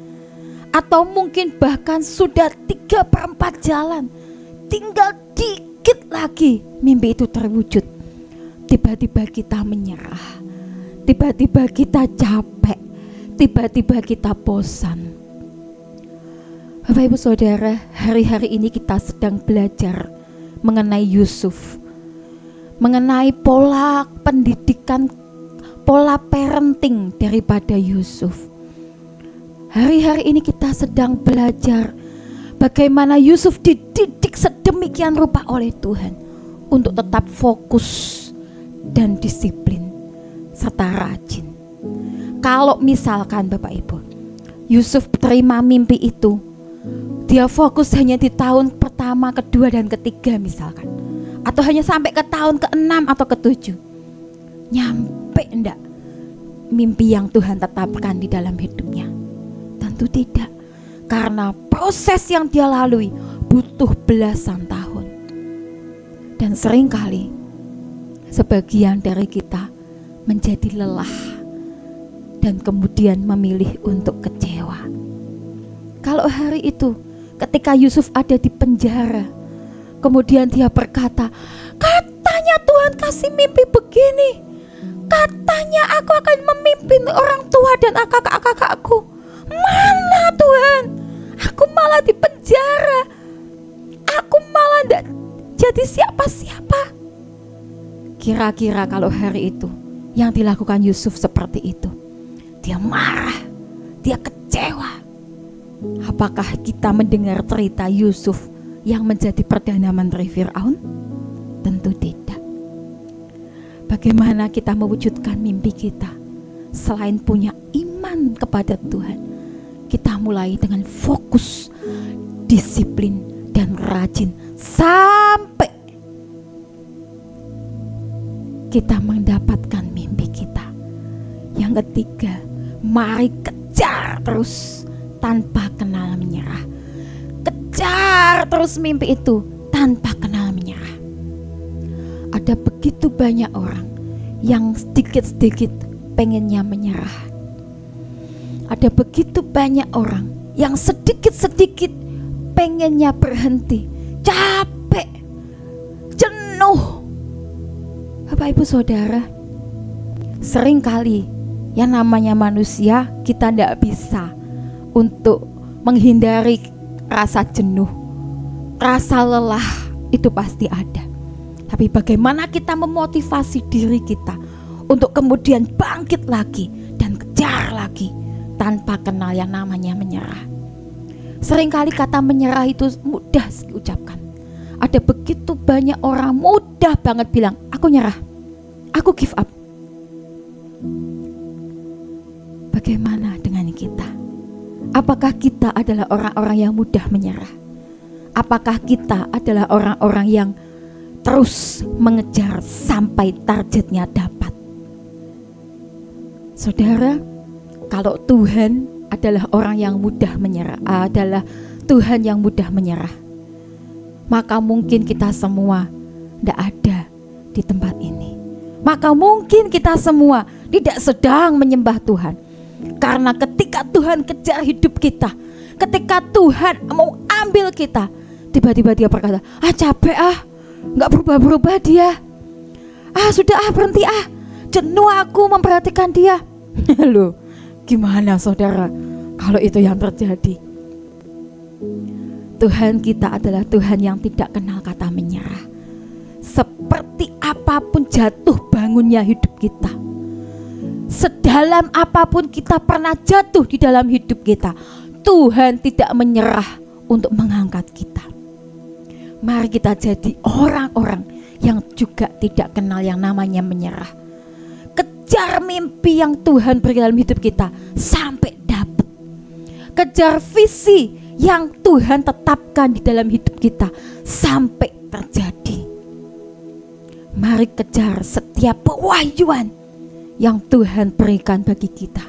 atau mungkin bahkan sudah 3/4 jalan, tinggal dikit lagi mimpi itu terwujud, tiba-tiba kita menyerah, tiba-tiba kita capek, tiba-tiba kita bosan. Bapak Ibu Saudara, hari-hari ini kita sedang belajar mengenai Yusuf, mengenai pola pendidikan, pola parenting daripada Yusuf. Hari-hari ini kita sedang belajar bagaimana Yusuf dididik sedemikian rupa oleh Tuhan untuk tetap fokus dan disiplin serta rajin. Kalau misalkan Bapak Ibu, Yusuf terima mimpi itu, dia fokus hanya di tahun pertama, kedua, dan ketiga misalkan, atau hanya sampai ke tahun ke-6 atau ke-7, nyampe enggak mimpi yang Tuhan tetapkan di dalam hidupnya? Tentu tidak, karena proses yang dia lalui butuh belasan tahun. Dan seringkali sebagian dari kita menjadi lelah dan kemudian memilih untuk kecewa. Kalau hari itu ketika Yusuf ada di penjara, kemudian dia berkata, katanya Tuhan kasih mimpi begini, katanya aku akan memimpin orang tua dan kakak-kakakku. Mana Tuhan, aku malah di penjara, aku malah tidak jadi siapa-siapa. Kira-kira kalau hari itu yang dilakukan Yusuf seperti itu, dia marah, dia kecewa. Apakah kita mendengar cerita Yusuf yang menjadi Perdana Menteri Firaun? Tentu tidak. Bagaimana kita mewujudkan mimpi kita? Selain punya iman kepada Tuhan, kita mulai dengan fokus, disiplin, dan rajin sampai kita mendapatkan mimpi kita. Yang ketiga, mari kejar terus tanpa kenal menyerah. Kejar terus mimpi itu tanpa kenal menyerah. Ada begitu banyak orang yang sedikit-sedikit pengennya menyerah. Ada begitu banyak orang yang sedikit-sedikit pengennya berhenti, capek, jenuh. Bapak Ibu Saudara, seringkali yang namanya manusia, kita tidak bisa untuk menghindari rasa jenuh, rasa lelah, itu pasti ada. Tapi bagaimana kita memotivasi diri kita untuk kemudian bangkit lagi dan kejar lagi tanpa kenal yang namanya menyerah. Seringkali kata menyerah itu mudah diucapkan. Ada begitu banyak orang mudah banget bilang, aku nyerah, aku give up. Bagaimana dengan kita? Apakah kita adalah orang-orang yang mudah menyerah? Apakah kita adalah orang-orang yang terus mengejar sampai targetnya dapat? Saudara, kalau Tuhan adalah orang yang mudah menyerah, adalah Tuhan yang mudah menyerah, maka mungkin kita semua tidak ada di tempat ini. Maka mungkin kita semua tidak sedang menyembah Tuhan. Karena ketika Tuhan kejar hidup kita, ketika Tuhan mau ambil kita, tiba-tiba dia berkata, capek gak berubah-berubah dia. Sudah berhenti jenuh aku memperhatikan dia. Loh, gimana saudara kalau itu yang terjadi? Tuhan kita adalah Tuhan yang tidak kenal kata menyerah. Seperti apapun jatuh bangunnya hidup kita, sedalam apapun kita pernah jatuh di dalam hidup kita, Tuhan tidak menyerah untuk mengangkat kita. Mari kita jadi orang-orang yang juga tidak kenal yang namanya menyerah. Kejar mimpi yang Tuhan beri dalam hidup kita sampai dapat. Kejar visi yang Tuhan tetapkan di dalam hidup kita sampai terjadi. Mari kejar setiap pewahyuan yang Tuhan berikan bagi kita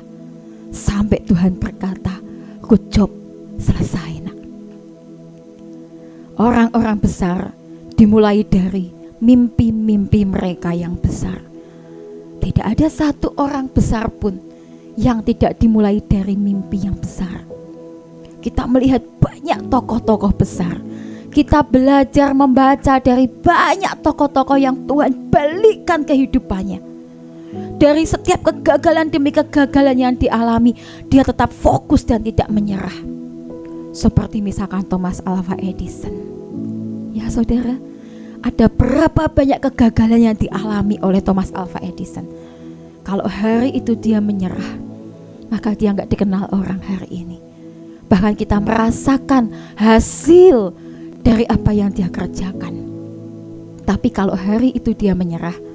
sampai Tuhan berkata, good job, selesai nak. Orang-orang besar dimulai dari mimpi-mimpi mereka yang besar. Tidak ada satu orang besar pun yang tidak dimulai dari mimpi yang besar. Kita melihat banyak tokoh-tokoh besar. Kita belajar membaca dari banyak tokoh-tokoh yang Tuhan balikan kehidupannya. dari setiap kegagalan demi kegagalan yang dialami, dia tetap fokus dan tidak menyerah. Seperti misalkan Thomas Alva Edison. Ya saudara, ada berapa banyak kegagalan yang dialami oleh Thomas Alva Edison. Kalau hari itu dia menyerah, maka dia nggak dikenal orang hari ini. Bahkan kita merasakan hasil dari apa yang dia kerjakan. Tapi kalau hari itu dia menyerah,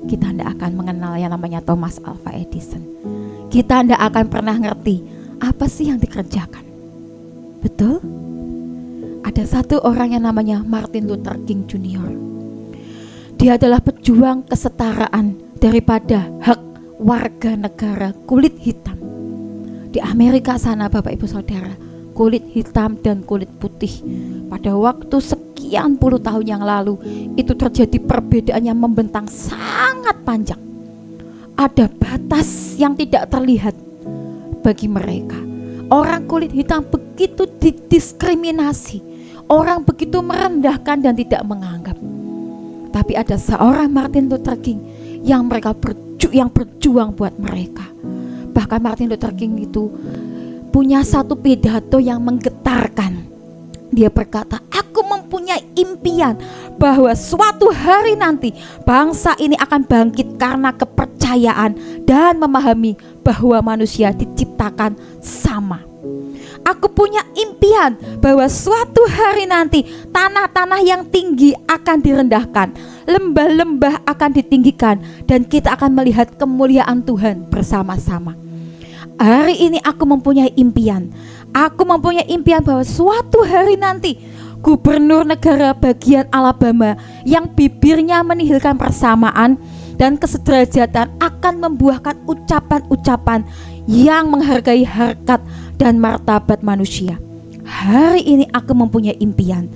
kita tidak akan mengenal yang namanya Thomas Alva Edison. Kita tidak akan pernah ngerti apa sih yang dikerjakan. Betul? Ada satu orang yang namanya Martin Luther King Jr. Dia adalah pejuang kesetaraan daripada hak warga negara kulit hitam. Di Amerika sana Bapak Ibu Saudara, kulit hitam dan kulit putih pada waktu sekian puluh tahun yang lalu itu terjadi perbedaan yang membentang sangat panjang. Ada batas yang tidak terlihat bagi mereka. Orang kulit hitam begitu didiskriminasi, orang begitu merendahkan dan tidak menganggap. Tapi ada seorang Martin Luther King yang berjuang buat mereka. Bahkan Martin Luther King itu punya satu pidato yang menggetarkan. Dia berkata, aku mempunyai impian bahwa suatu hari nanti bangsa ini akan bangkit karena kepercayaan dan memahami bahwa manusia diciptakan sama. Aku punya impian bahwa suatu hari nanti tanah-tanah yang tinggi akan direndahkan, lembah-lembah akan ditinggikan, dan kita akan melihat kemuliaan Tuhan bersama-sama. Hari ini aku mempunyai impian. Aku mempunyai impian bahwa suatu hari nanti gubernur negara bagian Alabama yang bibirnya menihilkan persamaan dan kesederajatan akan membuahkan ucapan-ucapan yang menghargai harkat dan martabat manusia. Hari ini aku mempunyai impian.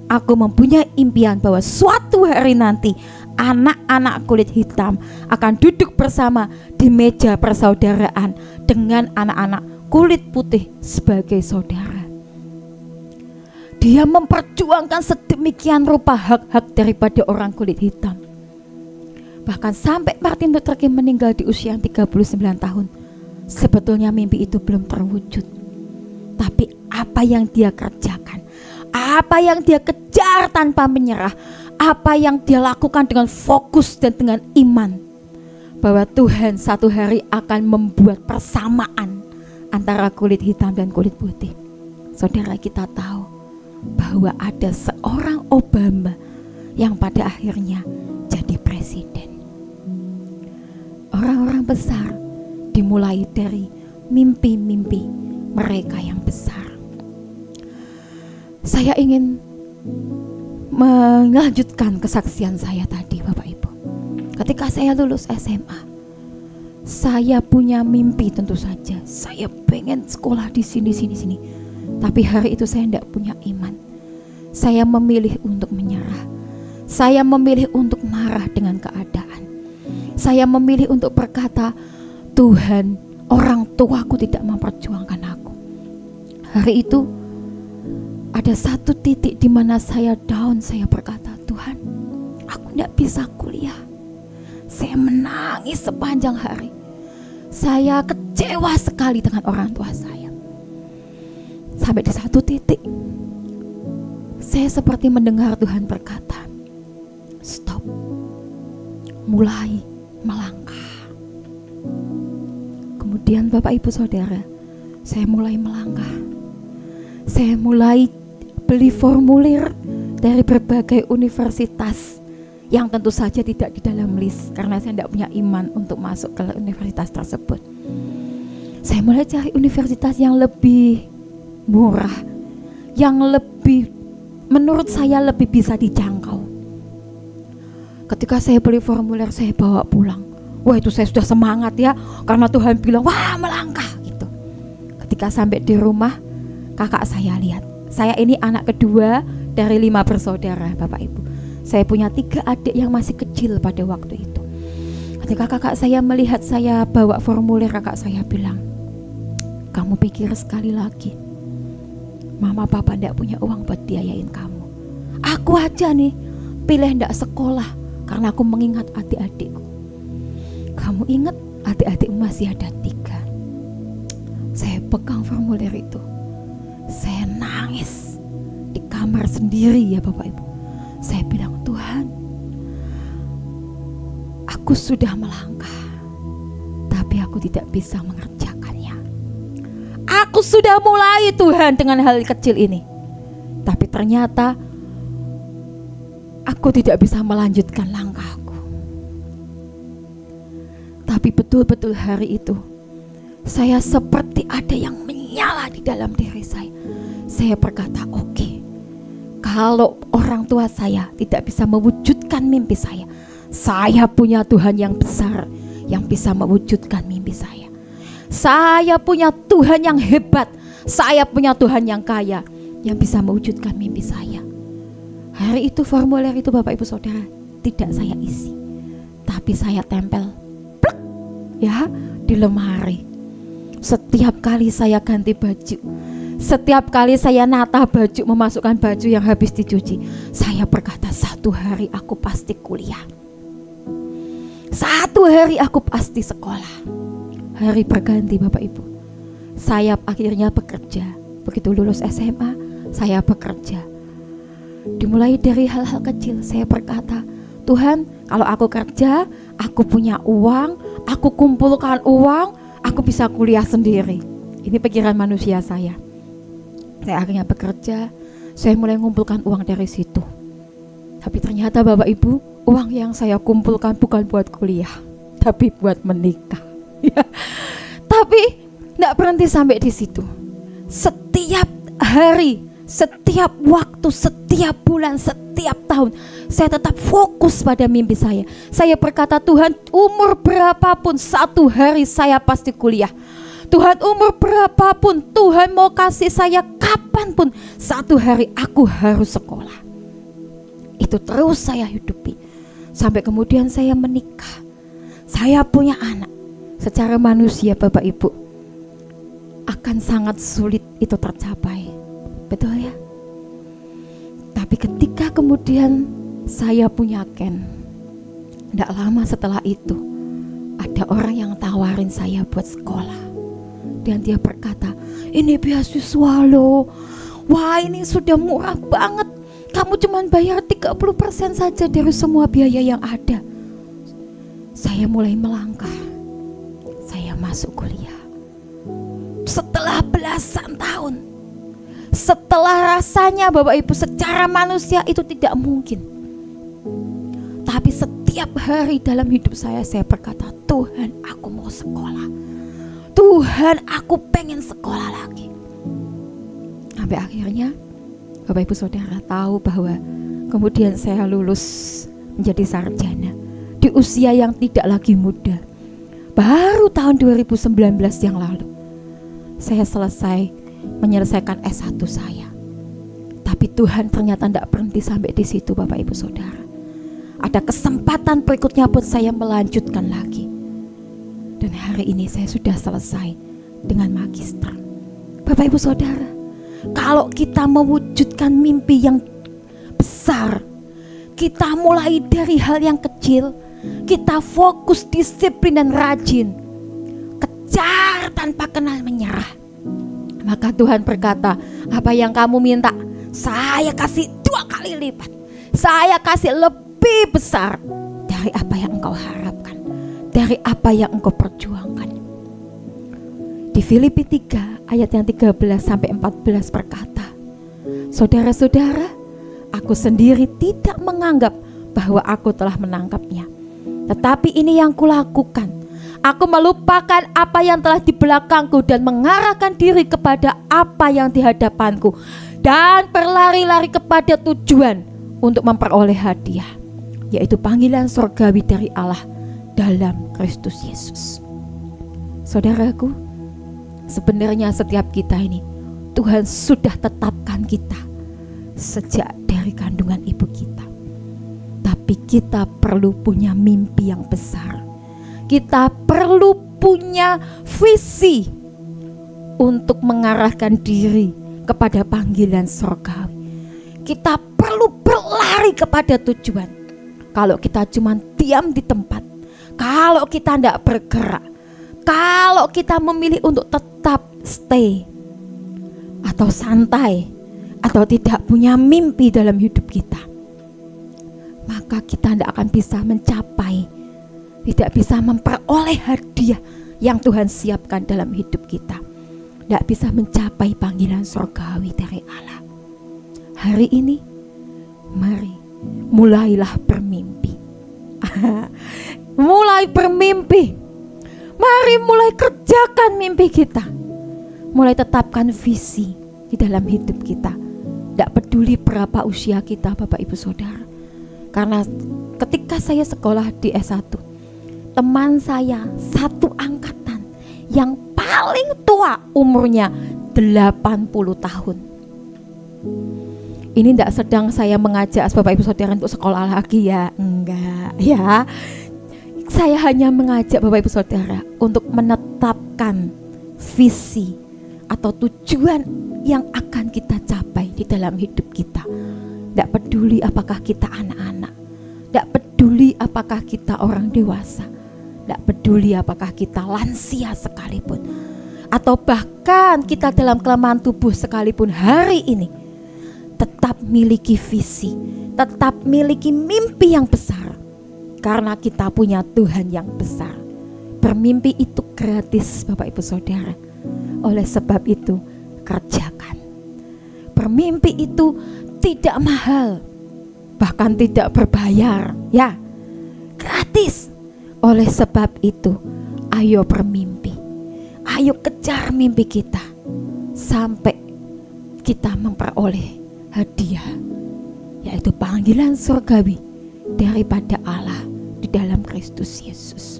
Aku mempunyai impian bahwa suatu hari nanti anak-anak kulit hitam akan duduk bersama di meja persaudaraan dengan anak-anak kulit putih sebagai saudara. Dia memperjuangkan sedemikian rupa hak-hak daripada orang kulit hitam. Bahkan sampai Martin Luther King meninggal di usia 39 tahun, sebetulnya mimpi itu belum terwujud. Tapi apa yang dia kerjakan, apa yang dia kejar tanpa menyerah, apa yang dia lakukan dengan fokus dan dengan iman, bahwa Tuhan satu hari akan membuat persamaan antara kulit hitam dan kulit putih. Saudara, kita tahu bahwa ada seorang Obama yang pada akhirnya jadi presiden. Orang-orang besar dimulai dari mimpi-mimpi mereka yang besar. Saya ingin melanjutkan kesaksian saya tadi Bapak Ibu. Ketika saya lulus SMA, saya punya mimpi tentu saja. Saya pengen sekolah di sini. Tapi hari itu saya tidak punya iman. Saya memilih untuk menyerah. Saya memilih untuk marah dengan keadaan. Saya memilih untuk berkata, Tuhan, orang tuaku tidak memperjuangkan aku. Hari itu ada satu titik di mana saya down. Saya berkata, Tuhan, aku tidak bisa kuliah. Saya menangis sepanjang hari. Saya kecewa sekali dengan orang tua saya. Sampai di satu titik, saya seperti mendengar Tuhan berkata, stop, mulai melangkah. Kemudian Bapak Ibu Saudara, saya mulai melangkah. Saya mulai beli formulir dari berbagai universitas yang tentu saja tidak di dalam list karena saya tidak punya iman untuk masuk ke universitas tersebut. Saya mulai cari universitas yang lebih murah, yang lebih menurut saya lebih bisa dijangkau. Ketika saya beli formulir, saya bawa pulang. Wah, itu saya sudah semangat ya, karena Tuhan bilang wah melangkah gitu. Ketika sampai di rumah, kakak saya lihat, saya ini anak kedua dari 5 bersaudara Bapak Ibu. Saya punya 3 adik yang masih kecil pada waktu itu. Ketika kakak saya melihat saya bawa formulir, kakak saya bilang, kamu pikir sekali lagi, mama papa tidak punya uang buat biayain kamu. Aku aja nih pilih tidak sekolah karena aku mengingat adik-adikku. Kamu ingat adik-adikmu masih ada 3. Saya pegang formulir itu. Saya nangis di kamar sendiri ya Bapak Ibu. Saya bilang, Tuhan, aku sudah melangkah, tapi aku tidak bisa mengerjakannya. Aku sudah mulai Tuhan dengan hal kecil ini, tapi ternyata aku tidak bisa melanjutkan langkahku. Tapi betul-betul hari itu saya seperti ada yang menyala di dalam diri saya. Saya berkata, oke, kalau orang tua saya tidak bisa mewujudkan mimpi saya punya Tuhan yang besar yang bisa mewujudkan mimpi saya. Saya punya Tuhan yang hebat, saya punya Tuhan yang kaya yang bisa mewujudkan mimpi saya. Hari itu formulir itu Bapak Ibu Saudara tidak saya isi, tapi saya tempel plek, ya, di lemari. Setiap kali saya ganti baju, setiap kali saya nata baju, memasukkan baju yang habis dicuci, saya berkata, satu hari aku pasti kuliah, satu hari aku pasti sekolah. Hari berganti Bapak Ibu, saya akhirnya bekerja. Begitu lulus SMA, saya bekerja. Dimulai dari hal-hal kecil. Saya berkata, Tuhan, kalau aku kerja, aku punya uang, aku kumpulkan uang, aku bisa kuliah sendiri. Ini pikiran manusia saya. Saya akhirnya bekerja, saya mulai mengumpulkan uang dari situ. Tapi ternyata Bapak Ibu, uang yang saya kumpulkan bukan buat kuliah, tapi buat menikah. Ya. Tapi tidak berhenti sampai di situ. Setiap hari, setiap waktu, setiap bulan, setiap tahun, saya tetap fokus pada mimpi saya. Saya berkata, Tuhan, umur berapapun, satu hari saya pasti kuliah. Tuhan, umur berapapun, Tuhan mau kasih saya kapanpun, satu hari aku harus sekolah. Itu terus saya hidupi. Sampai kemudian saya menikah, saya punya anak. Secara manusia Bapak Ibu, akan sangat sulit itu tercapai, betul ya? Tapi ketika kemudian saya punya Ken, tidak lama setelah itu ada orang yang tawarin saya buat sekolah. Dan dia berkata, ini beasiswa loh, wah ini sudah murah banget, kamu cuma bayar 30% saja dari semua biaya yang ada. Saya mulai melangkah, saya masuk kuliah. Setelah belasan tahun, setelah rasanya Bapak Ibu secara manusia itu tidak mungkin, tapi setiap hari dalam hidup saya berkata, Tuhan, aku mau sekolah, Tuhan, aku pengen sekolah lagi. Sampai akhirnya Bapak Ibu Saudara tahu bahwa kemudian saya lulus menjadi sarjana di usia yang tidak lagi muda. Baru tahun 2019 yang lalu saya selesai menyelesaikan S1 saya. Tapi Tuhan ternyata tidak berhenti sampai di situ Bapak Ibu Saudara. Ada kesempatan berikutnya buat saya melanjutkan lagi. Dan hari ini saya sudah selesai dengan magister. Bapak Ibu Saudara, kalau kita mewujudkan mimpi yang besar, kita mulai dari hal yang kecil, kita fokus, disiplin dan rajin, kejar tanpa kenal menyerah, maka Tuhan berkata, apa yang kamu minta, saya kasih 2 kali lipat, saya kasih lebih besar dari apa yang engkau harapkan, dari apa yang engkau perjuangkan. Di Filipi 3 ayat yang 13 sampai 14 berkata, saudara-saudara, aku sendiri tidak menganggap bahwa aku telah menangkapnya, tetapi ini yang kulakukan, aku melupakan apa yang telah di belakangku dan mengarahkan diri kepada apa yang di hadapanku, dan berlari-lari kepada tujuan untuk memperoleh hadiah, yaitu panggilan surgawi dari Allah dalam Kristus Yesus. Saudaraku, sebenarnya setiap kita ini Tuhan sudah tetapkan kita sejak dari kandungan ibu kita. Tapi kita perlu punya mimpi yang besar. Kita perlu punya visi untuk mengarahkan diri kepada panggilan surgawi. Kita perlu berlari kepada tujuan. Kalau kita cuma diam di tempat, Kalau kita tidak bergerak, kalau kita memilih untuk tetap stay atau santai, atau tidak punya mimpi dalam hidup kita, maka kita tidak akan bisa mencapai, tidak bisa memperoleh hadiah yang Tuhan siapkan dalam hidup kita, tidak bisa mencapai panggilan surgawi dari Allah. Hari ini, mari mulailah bermimpi. Mulai bermimpi. Mari mulai kerjakan mimpi kita. Mulai tetapkan visi di dalam hidup kita. Tidak peduli berapa usia kita, Bapak Ibu Saudara. Karena ketika saya sekolah di S1, teman saya satu angkatan yang paling tua umurnya 80 tahun. Ini tidak sedang saya mengajak Bapak Ibu Saudara untuk sekolah lagi ya, enggak ya. Saya hanya mengajak Bapak Ibu Saudara untuk menetapkan visi atau tujuan yang akan kita capai di dalam hidup kita. Tidak peduli apakah kita anak-anak, tidak peduli apakah kita orang dewasa, tidak peduli apakah kita lansia sekalipun, atau bahkan kita dalam kelemahan tubuh sekalipun, hari ini tetap miliki visi, tetap miliki mimpi yang besar. Karena kita punya Tuhan yang besar. Bermimpi itu gratis, Bapak Ibu Saudara. Oleh sebab itu, kerjakan. Bermimpi itu tidak mahal, bahkan tidak berbayar, ya, gratis. Oleh sebab itu, ayo bermimpi. Ayo kejar mimpi kita sampai kita memperoleh hadiah, yaitu panggilan surgawi daripada Allah di dalam Kristus Yesus.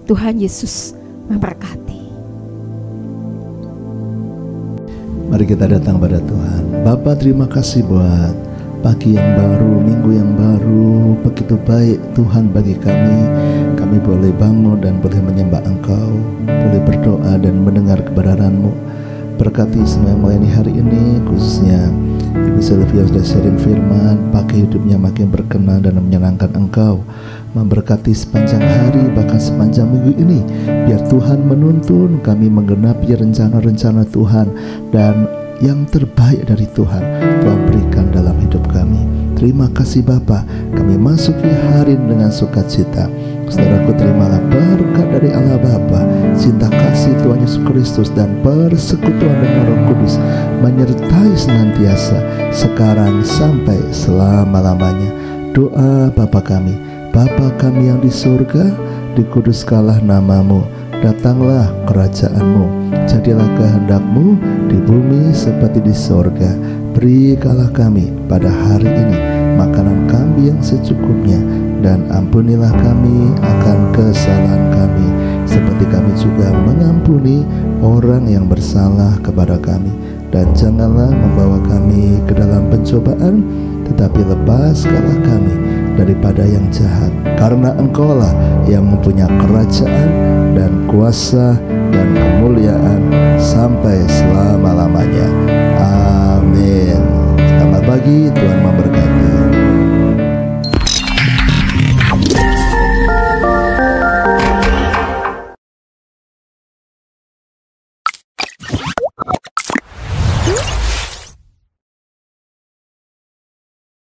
Tuhan Yesus memberkati. Mari kita datang pada Tuhan. Bapa, terima kasih buat pagi yang baru, minggu yang baru. Begitu baik Tuhan bagi kami. Kami boleh bangun dan boleh menyembah Engkau, boleh berdoa dan mendengar kebenaran-Mu. Berkati semua yang melayani hari ini, khususnya Ibu Sylvia sudah sharing firman, pakai hidupnya makin berkenan dan menyenangkan Engkau. Memberkati sepanjang hari, bahkan sepanjang minggu ini. Biar Tuhan menuntun kami menggenapi rencana-rencana Tuhan, dan yang terbaik dari Tuhan Tuhan berikan dalam hidup kami. Terima kasih Bapa, kami masuki hari dengan sukacita. Saudaraku, terimalah berkat dari Allah Bapa, cinta kasih Tuhan Yesus Kristus, dan persekutuan dengan Roh Kudus menyertai senantiasa sekarang sampai selama-lamanya. Doa Bapa kami, Bapa kami yang di surga, dikuduskanlah nama-Mu, datanglah kerajaan-Mu, jadilah kehendak-Mu di bumi seperti di surga. Berikanlah kami pada hari ini makanan kami yang secukupnya, dan ampunilah kami akan kesalahan kami, seperti kami juga mengampuni orang yang bersalah kepada kami. Dan janganlah membawa kami ke dalam pencobaan, tetapi lepaskanlah kami daripada yang jahat. Karena Engkaulah yang mempunyai kerajaan dan kuasa dan kemuliaan